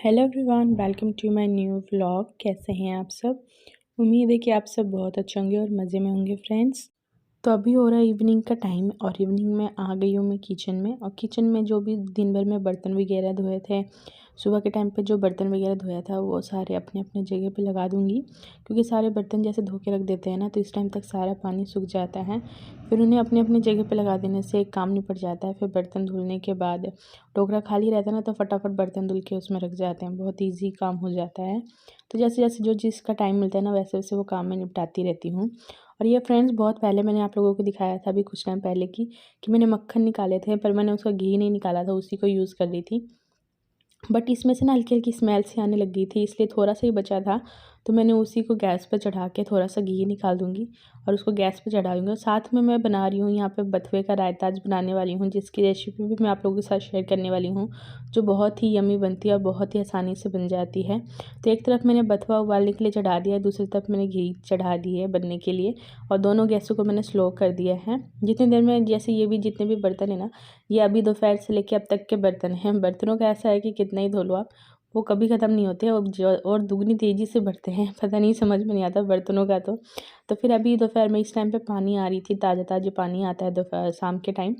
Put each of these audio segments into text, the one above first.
Hello everyone, welcome to my new vlog. कैसे हैं आप सब? उम्मीद है कि आप सब बहुत अच्छे होंगे और मज़े में होंगे फ्रेंड्स। तो अभी हो रहा है इवनिंग का टाइम और इवनिंग में आ गई हूँ मैं किचन में। और किचन में जो भी दिन भर में बर्तन वगैरह धोए थे, सुबह के टाइम पे जो बर्तन वगैरह धोया था वो सारे अपने अपने जगह पे लगा दूँगी। क्योंकि सारे बर्तन जैसे धो के रख देते हैं ना, तो इस टाइम तक सारा पानी सूख जाता है। फिर उन्हें अपने अपने जगह पे लगा देने से एक काम निपट जाता है। फिर बर्तन धुलने के बाद टोकरा खाली रहता है ना, तो फटाफट बर्तन धुल के उसमें रख जाते हैं, बहुत ईजी काम हो जाता है। तो जैसे जैसे जो जिसका टाइम मिलता है ना, वैसे वैसे वो काम मैं निपटाती रहती हूँ। और ये फ्रेंड्स बहुत पहले मैंने आप लोगों को दिखाया था, अभी कुछ टाइम पहले कि मैंने मक्खन निकाले थे, पर मैंने उसका घी नहीं निकाला था, उसी को यूज़ कर रही थी। बट इसमें से ना हल्की हल्की स्मेल सी आने लग गई थी, इसलिए थोड़ा सा ही बचा था। तो मैंने उसी को गैस पर चढ़ा के थोड़ा सा घी निकाल दूँगी और उसको गैस पे चढ़ा दूँगी। और साथ में मैं बना रही हूँ यहाँ पे बथुए का रायता आज बनाने वाली हूँ, जिसकी रेसिपी भी मैं आप लोगों के साथ शेयर करने वाली हूँ, जो बहुत ही यम्मी बनती है और बहुत ही आसानी से बन जाती है। तो एक तरफ मैंने बथुआ उबालने के लिए चढ़ा दिया है, दूसरी तरफ मैंने घी चढ़ा दी है बनने के लिए। और दोनों गैसों को मैंने स्लो कर दिया है। जितनी देर में जैसे ये भी जितने भी बर्तन है ना, ये अभी दोपहर से लेके अब तक के बर्तन हैं। बर्तनों का ऐसा है कि कितना ही धो लो आप, वो कभी ख़त्म नहीं होते और दुगनी तेज़ी से बढ़ते हैं। पता नहीं, समझ में नहीं आता बर्तनों का। तो फिर अभी दोपहर में इस टाइम पे पानी आ रही थी, ताज़ा ताज़ा पानी आता है दोपहर शाम के टाइम।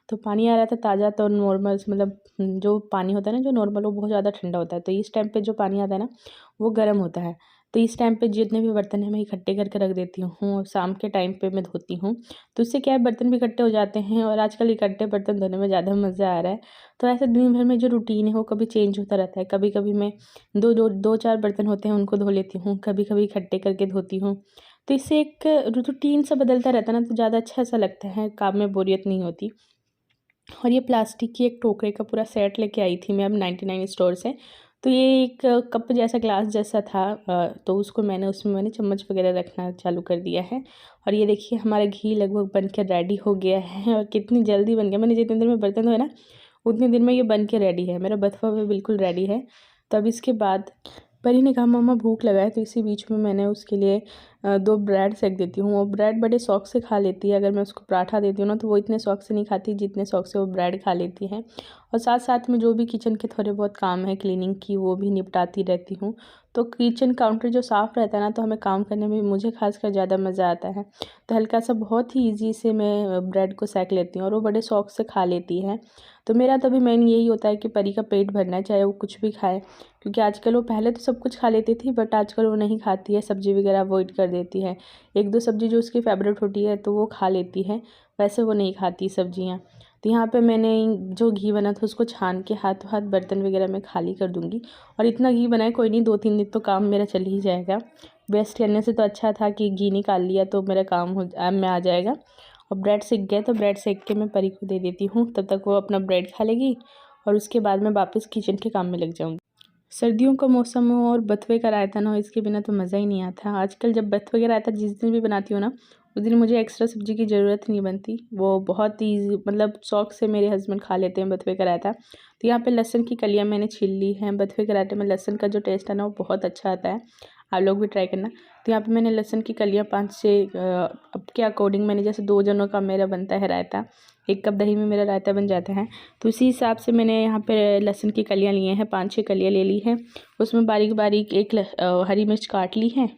तो पानी आ रहा था ताज़ा, तो नॉर्मल मतलब जो पानी होता है ना, जो नॉर्मल, वो बहुत ज़्यादा ठंडा होता है। तो इस टाइम पे जो पानी आता है ना, वो गर्म होता है। तो इस टाइम पे जितने भी बर्तन हैं मैं इकट्ठे करके रख देती हूँ और शाम के टाइम पे मैं धोती हूँ। तो इससे क्या है, बर्तन भी इकट्ठे हो जाते हैं और आजकल इकट्ठे बर्तन धोने में ज़्यादा मज़ा आ रहा है। तो ऐसे दिन भर में जो रूटीन है वो कभी चेंज होता रहता है। कभी कभी मैं दो चार बर्तन होते हैं उनको धो लेती हूँ, कभी कभी इकट्ठे करके धोती हूँ। तो इससे एक रूटीन सा बदलता रहता है ना, तो ज़्यादा अच्छा सा लगता है, काम में बोरियत नहीं होती। और ये प्लास्टिक की एक टोकरे का पूरा सेट लेके आई थी मैं अब 99 स्टोर से। तो ये एक कप जैसा, ग्लास जैसा था। तो उसको उसमें मैंने चम्मच वगैरह रखना चालू कर दिया है। और ये देखिए हमारा घी लगभग बन के रेडी हो गया है और कितनी जल्दी बन गया। मैंने जितनी देर में बर्तन धोए ना, उतनी देर में ये बन के रेडी है। मेरा बथुआ भी बिल्कुल रेडी है। तो अब इसके बाद परी ने कहा मम्मा भूख लगा है, तो इसी बीच में मैंने उसके लिए 2 ब्रेड सेक देती हूँ। वो ब्रेड बड़े शौक से खा लेती है। अगर मैं उसको पराठा देती हूँ ना, तो वो इतने शौक से नहीं खाती जितने शौक से वो ब्रेड खा लेती है। और साथ साथ में जो भी किचन के थोड़े बहुत काम है क्लीनिंग की, वो भी निपटाती रहती हूँ। तो किचन काउंटर जो साफ़ रहता है ना, तो हमें काम करने में मुझे खासकर ज़्यादा मज़ा आता है। तो हल्का सा बहुत ही ईज़ी से मैं ब्रेड को सेक लेती हूँ और वो बड़े शौक से खा लेती है। तो मेरा तो अभी मेन यही होता है कि परी का पेट भरना है, चाहे वो कुछ भी खाए। क्योंकि आजकल वो पहले तो सब कुछ खा लेती थी, बट आजकल वो नहीं खाती है, सब्ज़ी वगैरह अवॉइड कर देती है। एक दो सब्ज़ी जो उसकी फेवरेट होती है तो वो खा लेती है, वैसे वो नहीं खाती सब्ज़ियाँ। तो यहाँ पे मैंने जो घी बना था उसको छान के हाथों हाथ बर्तन वगैरह में खाली कर दूँगी। और इतना घी बनाए, कोई नहीं, 2-3 दिन तो काम मेरा चल ही जाएगा। वेस्ट करने से तो अच्छा था कि घी निकाल लिया तो मेरा काम में आ जाएगा। और ब्रेड सिक गए तो ब्रेड सेक के मैं परी को दे देती हूँ, तब तक वो अपना ब्रेड खा लेगी और उसके बाद मैं वापस किचन के काम में लग जाऊँगी। सर्दियों का मौसम हो और बथुए का रायता ना हो, इसके बिना तो मज़ा ही नहीं आता। आजकल जब बथुए का रायता जिस दिन भी बनाती हूँ ना, उस दिन मुझे एक्स्ट्रा सब्ज़ी की ज़रूरत नहीं बनती। वो बहुत ही मतलब शौक से मेरे हस्बैंड खा लेते हैं बथुए का रायता। तो यहाँ पे लहसुन की कलियाँ मैंने छील ली हैं। बथुए के रायते में लहसुन का जो टेस्ट है ना, वो बहुत अच्छा आता है। आप लोग भी ट्राई करना। तो यहाँ पे मैंने लहसुन की कलियाँ 5-6 अब के अकॉर्डिंग मैंने, जैसे 2 जनों का मेरा बनता है रायता, 1 कप दही में मेरा रायता बन जाता है। तो उसी हिसाब से मैंने यहाँ पे लहसुन की कलियाँ लिए हैं, 5-6 कलियाँ ले ली हैं। उसमें बारीक बारीक हरी मिर्च काट ली है।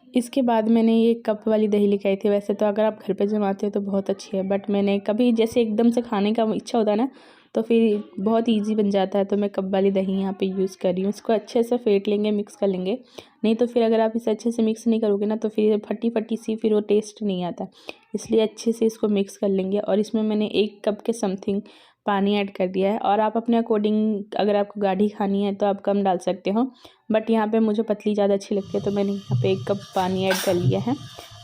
इसके बाद मैंने ये कप वाली दही लेके आई थी। वैसे तो अगर आप घर पे जमाते हो तो बहुत अच्छी है, बट मैंने कभी जैसे एकदम से खाने का इच्छा होता है ना, तो फिर बहुत इजी बन जाता है। तो मैं कप वाली दही यहाँ पे यूज़ कर रही हूँ। इसको अच्छे से फेंट लेंगे, मिक्स कर लेंगे। नहीं तो फिर अगर आप इसे अच्छे से मिक्स नहीं करोगे ना, तो फिर फटी फटी सी फिर वो टेस्ट नहीं आता। इसलिए अच्छे से इसको मिक्स कर लेंगे। और इसमें मैंने 1 कप के समथिंग पानी ऐड कर दिया है। और आप अपने अकॉर्डिंग, अगर आपको गाढ़ी खानी है तो आप कम डाल सकते हो, बट यहाँ पे मुझे पतली ज़्यादा अच्छी लगती है, तो मैंने यहाँ पे 1 कप पानी ऐड कर लिया है।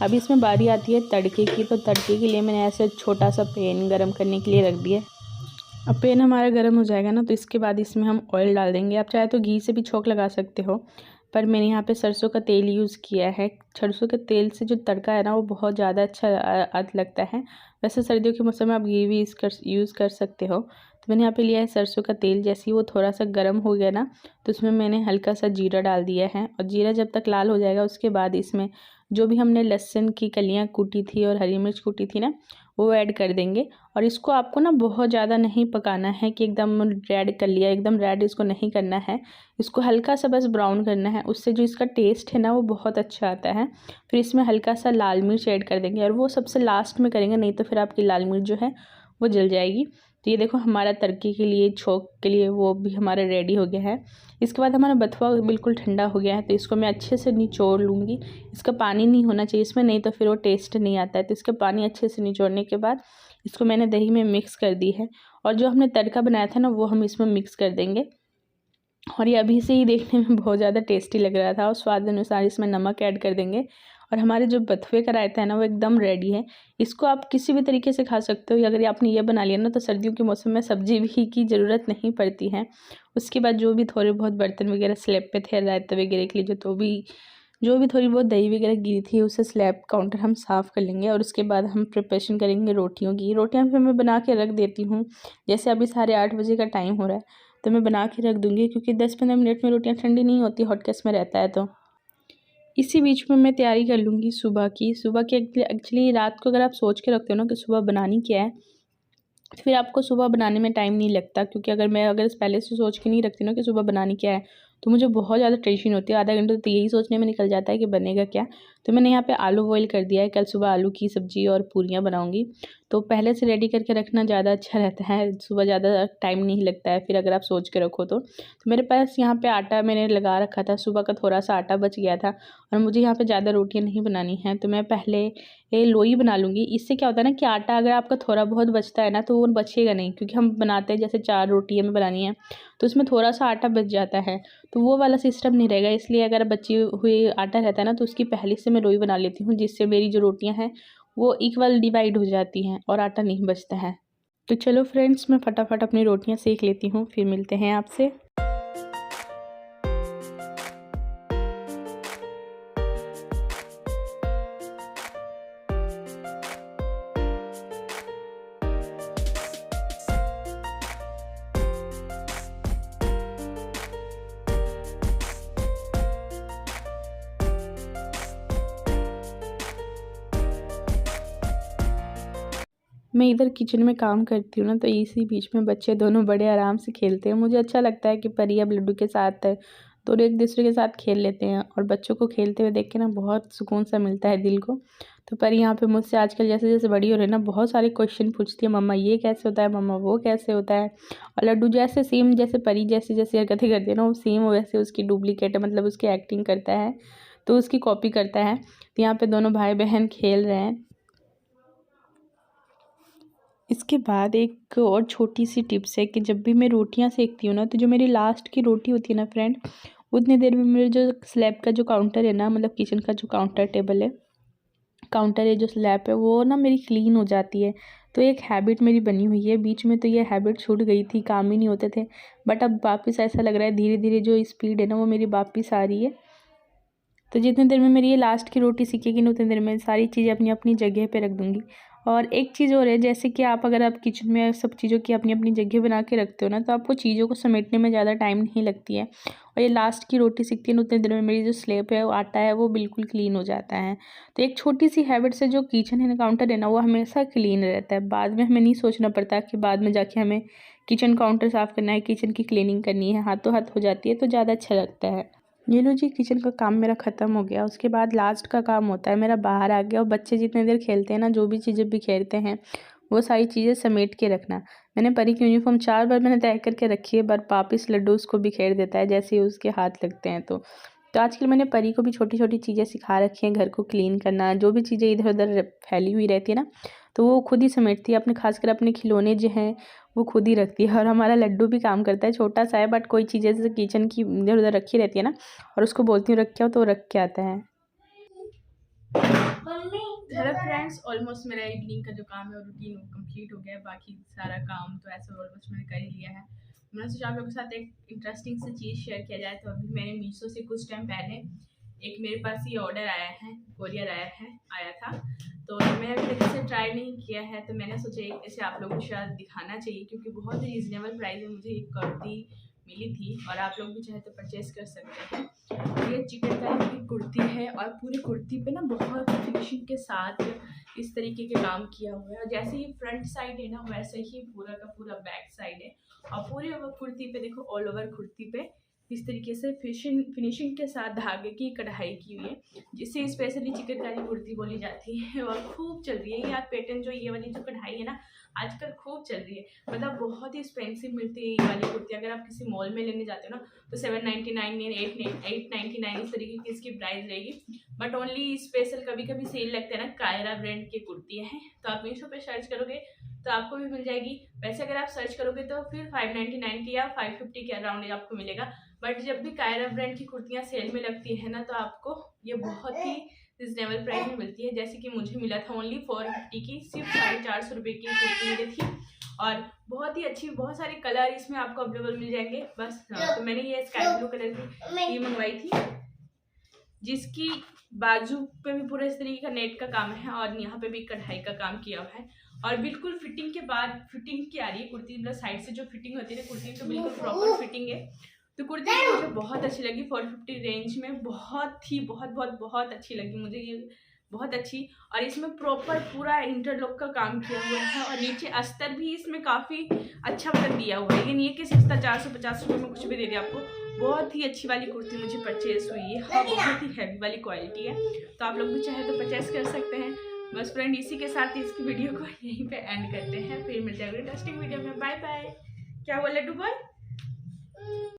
अब इसमें बारी आती है तड़के की। तो तड़के के लिए मैंने ऐसे छोटा सा पैन गरम करने के लिए रख दिया। अब पैन हमारा गर्म हो जाएगा ना, तो इसके बाद इसमें हम ऑयल डाल देंगे। आप चाहे तो घी से भी छौंक लगा सकते हो, पर मैंने यहाँ पे सरसों का तेल यूज़ किया है। सरसों के तेल से जो तड़का है ना, वो बहुत ज़्यादा अच्छा लगता है। वैसे सर्दियों के मौसम में आप घी भी यूज़ कर सकते हो। तो मैंने यहाँ पे लिया है सरसों का तेल। जैसे ही वो थोड़ा सा गर्म हो गया ना, तो उसमें मैंने हल्का सा जीरा डाल दिया है। और जीरा जब तक लाल हो जाएगा, उसके बाद इसमें जो भी हमने लहसुन की कलियाँ कूटी थी और हरी मिर्च कूटी थी ना, वो ऐड कर देंगे। और इसको आपको ना बहुत ज़्यादा नहीं पकाना है कि एकदम रेड कर लिया, एकदम रेड इसको नहीं करना है। इसको हल्का सा बस ब्राउन करना है, उससे जो इसका टेस्ट है ना वो बहुत अच्छा आता है। फिर इसमें हल्का सा लाल मिर्च ऐड कर देंगे, और वो सबसे लास्ट में करेंगे, नहीं तो फिर आपकी लाल मिर्च जो है वो जल जाएगी। तो ये देखो हमारा तड़के के लिए, छोंक के लिए वो भी हमारा रेडी हो गया है। इसके बाद हमारा बथुआ बिल्कुल ठंडा हो गया है, तो इसको मैं अच्छे से निचोड़ लूँगी। इसका पानी नहीं होना चाहिए इसमें, नहीं तो फिर वो टेस्ट नहीं आता है। तो इसका पानी अच्छे से निचोड़ने के बाद इसको मैंने दही में मिक्स कर दी है, और जो हमने तड़का बनाया था ना वो हम इसमें मिक्स कर देंगे। और ये अभी से ही देखने में बहुत ज़्यादा टेस्टी लग रहा था। और स्वाद अनुसार इसमें नमक ऐड कर देंगे। और हमारे जो बथुए का रायता है ना वो एकदम रेडी है। इसको आप किसी भी तरीके से खा सकते हो। अगर आपने ये बना लिया ना तो सर्दियों के मौसम में सब्जी भी की ज़रूरत नहीं पड़ती है। उसके बाद जो भी थोड़े बहुत बर्तन वगैरह स्लैब पे थे रायता वगैरह के लिए, जो भी थोड़ी बहुत दही वगैरह गिरी थी उसे स्लैब काउंटर हम साफ़ कर लेंगे। और उसके बाद हम प्रिपरेशन करेंगे रोटियों की। रोटियाँ फिर मैं बना के रख देती हूँ। जैसे अभी 8:30 बजे का टाइम हो रहा है, तो मैं बना के रख दूँगी, क्योंकि 10-15 मिनट में रोटियाँ ठंडी नहीं होती, हॉटकेस में रहता है। तो इसी बीच में मैं तैयारी कर लूँगी सुबह की। एक्चुअली रात को अगर आप सोच के रखते हो ना कि सुबह बनानी क्या है, तो फिर आपको सुबह बनाने में टाइम नहीं लगता। क्योंकि अगर पहले से सोच के नहीं रखती ना कि सुबह बनानी क्या है, तो मुझे बहुत ज़्यादा टेंशन होती है। आधा घंटा तो यही सोचने में निकल जाता है कि बनेगा क्या। तो मैंने यहाँ पे आलू बॉईल कर दिया है। कल सुबह आलू की सब्ज़ी और पूरियाँ बनाऊँगी, तो पहले से रेडी करके रखना ज़्यादा अच्छा रहता है। सुबह ज़्यादा टाइम नहीं लगता है फिर अगर आप सोच के रखो तो। मेरे पास यहाँ पे आटा मैंने लगा रखा था, सुबह का थोड़ा सा आटा बच गया था, और मुझे यहाँ पे ज़्यादा रोटियाँ नहीं बनानी हैं, तो मैं पहले ये लोई बना लूँगी। इससे क्या होता है ना कि आटा अगर आपका थोड़ा बहुत बचता है ना तो वो बचेगा नहीं, क्योंकि हम बनाते हैं जैसे 4 रोटी हमें बनानी है तो उसमें थोड़ा सा आटा बच जाता है, तो वो वाला सिस्टम नहीं रहेगा। इसलिए अगर बची हुई आटा रहता है ना तो उसकी पहले से मैं लोई बना लेती हूँ, जिससे मेरी जो रोटियाँ हैं वो इक्वल डिवाइड हो जाती हैं और आटा नहीं बचता है। तो चलो फ्रेंड्स, मैं फटाफट अपनी रोटियाँ सेक लेती हूँ, फिर मिलते हैं आपसे। मैं इधर किचन में काम करती हूँ ना, तो इसी बीच में बच्चे दोनों बड़े आराम से खेलते हैं। मुझे अच्छा लगता है कि परी अब लड्डू के साथ दोनों एक दूसरे के साथ खेल लेते हैं, और बच्चों को खेलते हुए देख के ना बहुत सुकून सा मिलता है दिल को। तो परी यहाँ पे मुझसे आजकल जैसे जैसे बड़ी हो रही है ना, बहुत सारे क्वेश्चन पूछती है, मम्मा ये कैसे होता है, मम्मा वो कैसे होता है। और लड्डू जैसे सेम जैसे परी जैसे जैसे हरकतें करती है ना, वो सेम वैसे उसकी डुप्लीकेट है, मतलब उसकी एक्टिंग करता है, तो उसकी कॉपी करता है। तो यहाँ पे दोनों भाई बहन खेल रहे हैं। इसके बाद एक और छोटी सी टिप्स है कि जब भी मैं रोटियां सेकती हूँ ना, तो जो मेरी लास्ट की रोटी होती है ना फ्रेंड, उतनी देर में मेरे जो स्लैब का जो काउंटर है ना, मतलब किचन का जो काउंटर है जो स्लैब है, वो ना मेरी क्लीन हो जाती है। तो एक हैबिट मेरी बनी हुई है। बीच में तो ये हैबिट छूट गई थी, काम ही नहीं होते थे, बट अब वापस ऐसा लग रहा है धीरे धीरे जो स्पीड है ना वो मेरी वापस आ रही है। तो जितनी देर में मेरी ये लास्ट की रोटी सीखेगी ना, उतनी देर में सारी चीज़ें अपनी अपनी जगह पे रख दूँगी। और एक चीज़ और है, जैसे कि अगर आप किचन में सब चीज़ों की अपनी अपनी जगह बना के रखते हो ना, तो आपको चीज़ों को समेटने में ज़्यादा टाइम नहीं लगती है। और ये लास्ट की रोटी सीखती है ना, उतनी देर में मेरी जो स्लैब है, वो आटा है, वो बिल्कुल क्लीन हो जाता है। तो एक छोटी सी हैबिट से जो किचन है ना, काउंटर है ना, वो हमेशा क्लीन रहता है। बाद में हमें नहीं सोचना पड़ता कि बाद में जाके हमें किचन काउंटर साफ़ करना है, किचन की क्लीनिंग करनी है, हाथों हाथ हो जाती है, तो ज़्यादा अच्छा लगता है। ये लो जी, किचन का काम मेरा ख़त्म हो गया। उसके बाद लास्ट का काम होता है मेरा बाहर आ गया, और बच्चे जितने देर खेलते हैं ना, जो भी चीज़ें बिखेरते हैं वो सारी चीज़ें समेट के रखना। मैंने परी की यूनिफॉर्म 4 बार मैंने तय करके रखी है, बट वापिस लड्डू उसको बिखेर देता है जैसे ही उसके हाथ लगते हैं। तो आजकल मैंने परी को भी छोटी छोटी चीज़ें सिखा रखी हैं, घर को क्लीन करना, जो भी चीज़ें इधर उधर फैली हुई रहती है ना, तो वो खुद ही समेटती है। अपने खासकर अपने खिलौने जो हैं वो खुद ही रखती है। और हमारा लड्डू भी काम करता है, छोटा सा है, बट कोई चीज़ें जैसे किचन की इधर उधर रखी रहती है ना, और उसको बोलती हूँ रख के आओ, तो वो रख के आता है। हेलो फ्रेंड्स, ऑलमोस्ट मेरा इवनिंग का जो काम है वो रूटीन कंप्लीट हो गया है। बाकी सारा काम तो ऐसा ऑलमोस्ट मैंने कर ही लिया है। मैंने सोचा आप लोगों के साथ एक इंटरेस्टिंग सी चीज़ शेयर किया जाए। तो अभी मैंने मीशो से कुछ टाइम पहले एक मेरे पास ये ऑर्डर आया है, कोरियर आया था। तो मैंने अभी तक इसे ट्राई नहीं किया है, तो मैंने सोचा इसे आप लोगों को शायद दिखाना चाहिए, क्योंकि बहुत ही रीज़नेबल प्राइस में मुझे एक कुर्ती मिली थी, और आप लोग भी चाहे तो परचेज़ कर सकते हैं। ये चिकनकारी की कुर्ती है, और पूरी कुर्ती पे ना बहुत फिनिशिंग के साथ इस तरीके के काम किया हुआ है। और जैसे ही फ्रंट साइड है ना, वैसे ही पूरा का पूरा बैक साइड है। और पूरे कुर्ती पे देखो, ऑल ओवर कुर्ती पे इस तरीके से फिनिशिंग के साथ धागे की कढ़ाई की हुई है, जिसे स्पेशली चिकनकारी कुर्ती बोली जाती है। और खूब चल रही है यार पैटर्न, जो ये वाली जो कढ़ाई है ना आजकल खूब चल रही है। मतलब बहुत ही एक्सपेंसिव मिलती है ये वाली कुर्ती। अगर आप किसी मॉल में लेने जाते हो ना तो 799 899 इस तरीके की इसकी प्राइस रहेगी। बट ओनली स्पेशल कभी कभी सेल लगता है ना, कायरा ब्रांड की कुर्ती है, तो आप मीशो पे सर्च करोगे तो आपको भी मिल जाएगी। वैसे अगर आप सर्च करोगे तो फिर 599 की या 550 के अराउंड आपको मिलेगा। बट जब भी कायरा ब्रांड की कुर्तियाँ सेल में लगती है ना, तो आपको ये बहुत ही रिजनेबल प्राइस में मिलती है। जैसे कि मुझे मिला था ओनली 450 की, सिर्फ 450 रुपये की कुर्ती मिली थी। और बहुत ही अच्छी, बहुत सारे कलर इसमें आपको अवेलेबल मिल जाएंगे। बस तो मैंने ये स्काई ब्लू कलर की मंगवाई थी, जिसकी बाजू पे भी पूरा इस तरीके का नेट का काम है और यहाँ पे भी कढ़ाई का काम किया हुआ है। और बिल्कुल फिटिंग के बाद फिटिंग की आ रही है कुर्ती, मतलब साइड से जो फिटिंग होती है कुर्ती तो बिल्कुल प्रॉपर फिटिंग है। तो कुर्ती मुझे बहुत अच्छी लगी। 450 रेंज में बहुत ही बहुत अच्छी लगी मुझे ये, बहुत अच्छी। और इसमें प्रॉपर पूरा इंटरलॉक का काम किया हुआ है और नीचे अस्तर भी इसमें काफ़ी अच्छा मतलब दिया हुआ है। ये नहीं है कि सस्ता 450 रुपये में कुछ भी दे दिया आपको। बहुत ही अच्छी वाली कुर्ती मुझे परचेज हुई है और बहुत ही हैवी वाली क्वालिटी है। तो आप लोग भी चाहे तो परचेज कर सकते हैं। बस फ्रेंड, इसी के साथ इसकी वीडियो को यहीं पे एंड करते हैं। फिर मिलते हैं अगली इंटरेस्टिंग वीडियो में। Bye bye. क्या हुआ लड्डू बॉय?